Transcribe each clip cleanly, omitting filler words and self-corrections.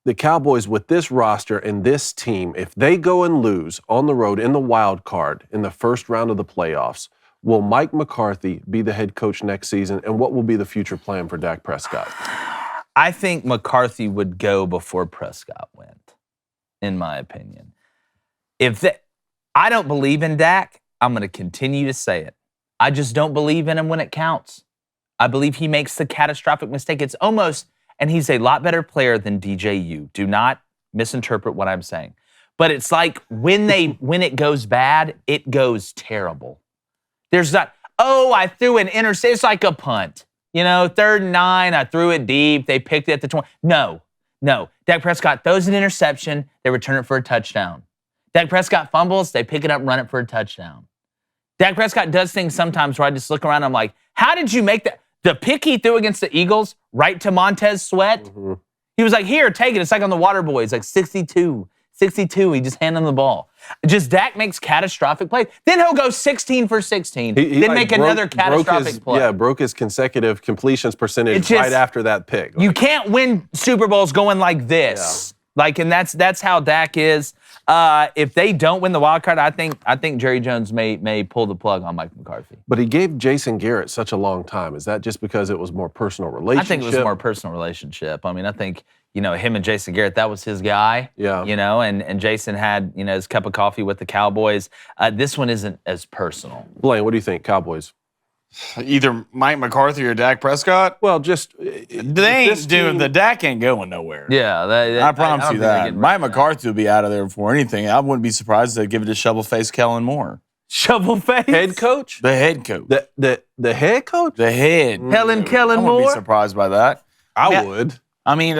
the Cowboys with this roster and this team, if they go and lose on the road in the wild card in the first round of the playoffs, will Mike McCarthy be the head coach next season? And what will be the future plan for Dak Prescott? I think McCarthy would go before Prescott went, in my opinion. I don't believe in Dak, I'm going to continue to say it. I just don't believe in him when it counts. I believe he makes the catastrophic mistake. It's almost, and he's a lot better player than DJU. Do not misinterpret what I'm saying. But it's like when it goes bad, it goes terrible. There's not, I threw an interception. It's like a punt. 3rd and 9, I threw it deep. They picked it at the 20. No. Dak Prescott throws an interception. They return it for a touchdown. Dak Prescott fumbles. They pick it up and run it for a touchdown. Dak Prescott does things sometimes where I just look around and I'm like, how did you make that? The pick he threw against the Eagles, right to Montez Sweat. Mm-hmm. He was like, here, take it. It's like on the Water Boys, like 62. He just handed him the ball. Just Dak makes catastrophic plays. Then he'll go 16 for 16. Then make another catastrophic play. Broke his consecutive completions percentage right after that pick. You can't win Super Bowls going like this. Yeah. And that's how Dak is. If they don't win the wild card, I think Jerry Jones may pull the plug on Mike McCarthy. But he gave Jason Garrett such a long time. Is that just because it was more personal relationship? I think it was more personal relationship. I mean, I think him and Jason Garrett, that was his guy. Yeah. And Jason had his cup of coffee with the Cowboys. This one isn't as personal. Blaine, what do you think, Cowboys? Either Mike McCarthy or Dak Prescott? Well, just the Dak ain't going nowhere. Yeah, I promise you that. Mike McCarthy will be out of there before anything. I wouldn't be surprised if they give it to shovel-faced Kellen Moore. Shovel-face? Head coach? The head coach. The head coach? The head. Kellen Moore? I wouldn't be surprised by that. I would. I mean,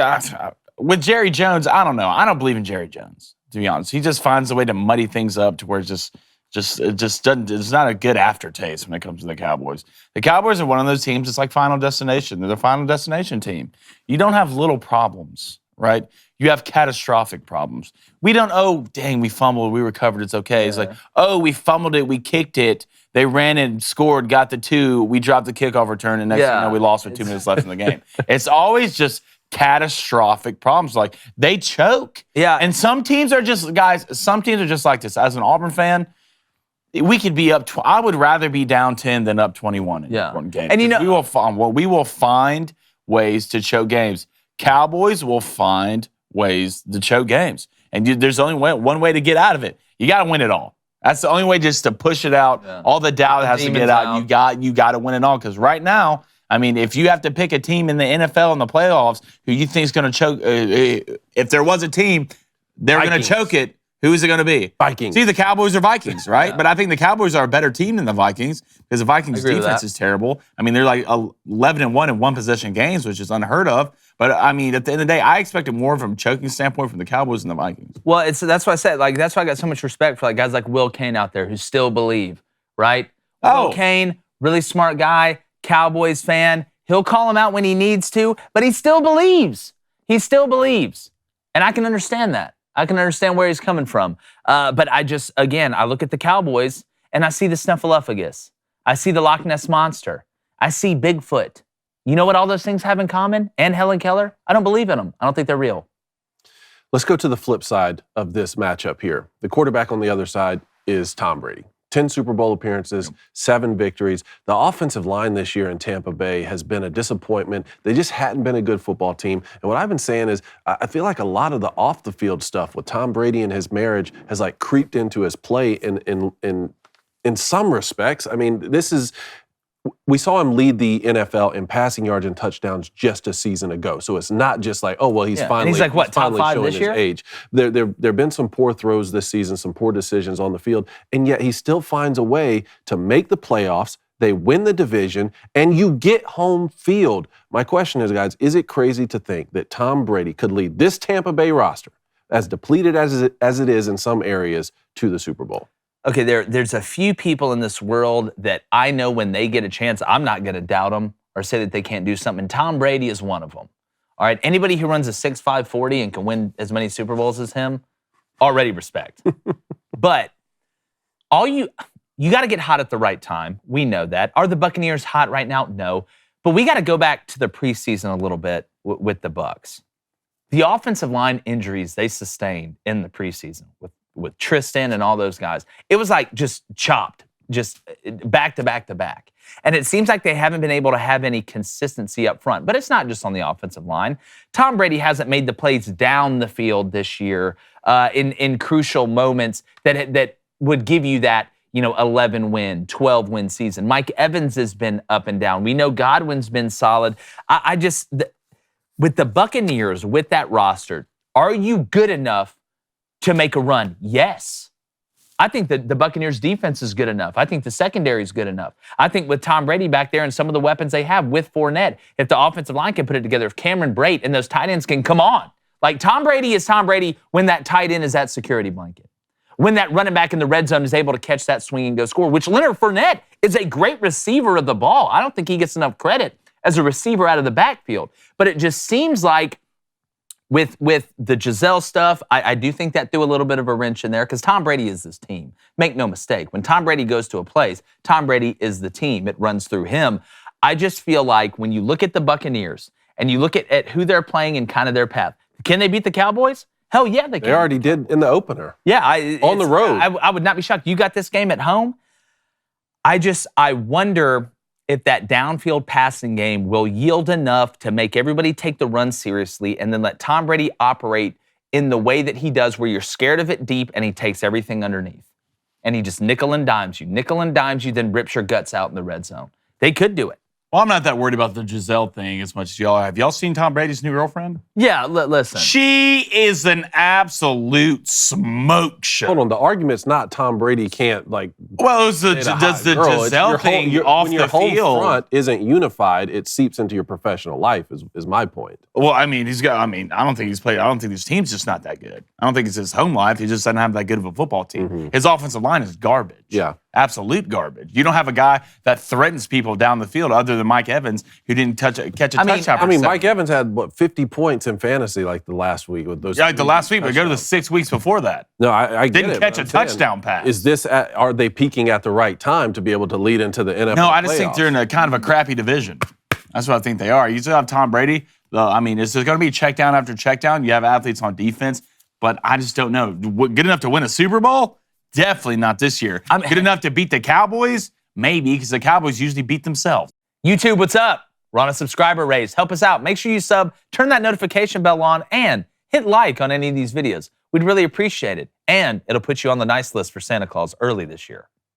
with Jerry Jones, I don't know. I don't believe in Jerry Jones, to be honest. He just finds a way to muddy things up to where it just doesn't. It's not a good aftertaste when it comes to the Cowboys. The Cowboys are one of those teams. It's like Final Destination. They're the Final Destination team. You don't have little problems, right? You have catastrophic problems. We don't. Dang, we fumbled. We recovered. It's okay. Yeah. It's like, we fumbled it. We kicked it. They ran and scored. Got the 2. We dropped the kickoff return, and next thing you know, we lost with 2 minutes left in the game. It's always just catastrophic problems. Like they choke. Yeah. And some teams are just Some teams are just like this. As an Auburn fan, we could be up. I would rather be down 10 than up 21 in one game. And we will find ways to choke games. Cowboys will find ways to choke games, and there's only one way to get out of it. You got to win it all. That's the only way, just to push it out. Yeah. All the doubt has to get out. You got to win it all, because right now, I mean, if you have to pick a team in the NFL in the playoffs who you think is going to choke, if there was a team, they're going to choke it. Who is it going to be? Vikings. See, the Cowboys are Vikings, right? Yeah. But I think the Cowboys are a better team than the Vikings, because the Vikings' defense is terrible. I mean, they're like 11-1 in one-possession games, which is unheard of. But, I mean, at the end of the day, I expected more from a choking standpoint from the Cowboys than the Vikings. Well, that's what I said. That's why I got so much respect for guys like Will Kane out there who still believe, right? Will Kane, really smart guy, Cowboys fan. He'll call him out when he needs to, but he still believes. He still believes. And I can understand that. I can understand where he's coming from. But I look at the Cowboys, and I see the Snuffleupagus. I see the Loch Ness Monster. I see Bigfoot. You know what all those things have in common? And Helen Keller? I don't believe in them. I don't think they're real. Let's go to the flip side of this matchup here. The quarterback on the other side is Tom Brady. 10 Super Bowl appearances, 7 victories. The offensive line this year in Tampa Bay has been a disappointment. They just hadn't been a good football team. And what I've been saying is I feel like a lot of the off-the-field stuff with Tom Brady and his marriage has creeped into his play in some respects. I mean, we saw him lead the NFL in passing yards and touchdowns just a season ago. So it's not just he's finally, he's top 5 showing this year? his age. There have been some poor throws this season, some poor decisions on the field, and yet he still finds a way to make the playoffs. They win the division, and you get home field. My question is, guys, is it crazy to think that Tom Brady could lead this Tampa Bay roster, as depleted as it is in some areas, to the Super Bowl? Okay, there's a few people in this world that I know when they get a chance, I'm not going to doubt them or say that they can't do something. And Tom Brady is one of them. All right, anybody who runs a 6.5 40 and can win as many Super Bowls as him, already respect. But you got to get hot at the right time. We know that. Are the Buccaneers hot right now? No. But we got to go back to the preseason a little bit with the Bucs. the offensive line injuries they sustained in the preseason with Tristan and all those guys, it was like just chopped, just back to back to back. And it seems like they haven't been able to have any consistency up front. But it's not just on the offensive line. Tom Brady hasn't made the plays down the field this year in crucial moments that would give you that 11-win, 12-win season. Mike Evans has been up and down. We know Godwin's been solid. With the Buccaneers, with that roster, are you good enough to make a run? Yes. I think that the Buccaneers defense is good enough. I think the secondary is good enough. I think with Tom Brady back there and some of the weapons they have with Fournette, if the offensive line can put it together, if Cameron Brate and those tight ends can come on. Like Tom Brady is Tom Brady when that tight end is that security blanket. When that running back in the red zone is able to catch that swing and go score, which Leonard Fournette is a great receiver of the ball. I don't think he gets enough credit as a receiver out of the backfield. But it just seems like with the Giselle stuff, I do think that threw a little bit of a wrench in there because Tom Brady is this team. Make no mistake. When Tom Brady goes to a place, Tom Brady is the team. It runs through him. I just feel like when you look at the Buccaneers and you look at who they're playing and kind of their path, can they beat the Cowboys? Hell yeah, they can. They already did in the opener. Yeah. On the road. I would not be shocked. You got this game at home. I wonder if that downfield passing game will yield enough to make everybody take the run seriously and then let Tom Brady operate in the way that he does where you're scared of it deep and he takes everything underneath. And he just nickel and dimes you, then rips your guts out in the red zone. They could do it. Well, I'm not that worried about the Giselle thing as much as y'all. Have y'all seen Tom Brady's new girlfriend? Yeah, listen. She is an absolute smoke show. Hold on, the argument's not Tom Brady can't Well, it was does the Giselle thing off when your the home field. front isn't unified, it seeps into your professional life. Is my point. Well, I mean, I don't think he's played. I don't think his team's just not that good. I don't think it's his home life. He just doesn't have that good of a football team. His offensive line is garbage. Yeah. Absolute garbage. You don't have a guy that threatens people down the field other than Mike Evans, who didn't catch a touchdown. I mean, Mike Evans had 50 points in fantasy like the last week with those. Yeah, like the last week, but go to the 6 weeks before that. No, I get Didn't it, catch but a I'm saying, touchdown pass. Is this? Are they peaking at the right time to be able to lead into the NFL? No, I just think playoffs? they're in a kind of a crappy division. That's what I think they are. You still have Tom Brady. I mean, it's going to be check down after check down. You have athletes on defense, but I just don't know. Good enough to win a Super Bowl? Definitely not this year. Good enough to beat the Cowboys? Maybe, because the Cowboys usually beat themselves. YouTube, what's up? We're on a subscriber raise. Help us out. Make sure you sub, turn that notification bell on, and hit like on any of these videos. We'd really appreciate it. And it'll put you on the nice list for Santa Claus early this year.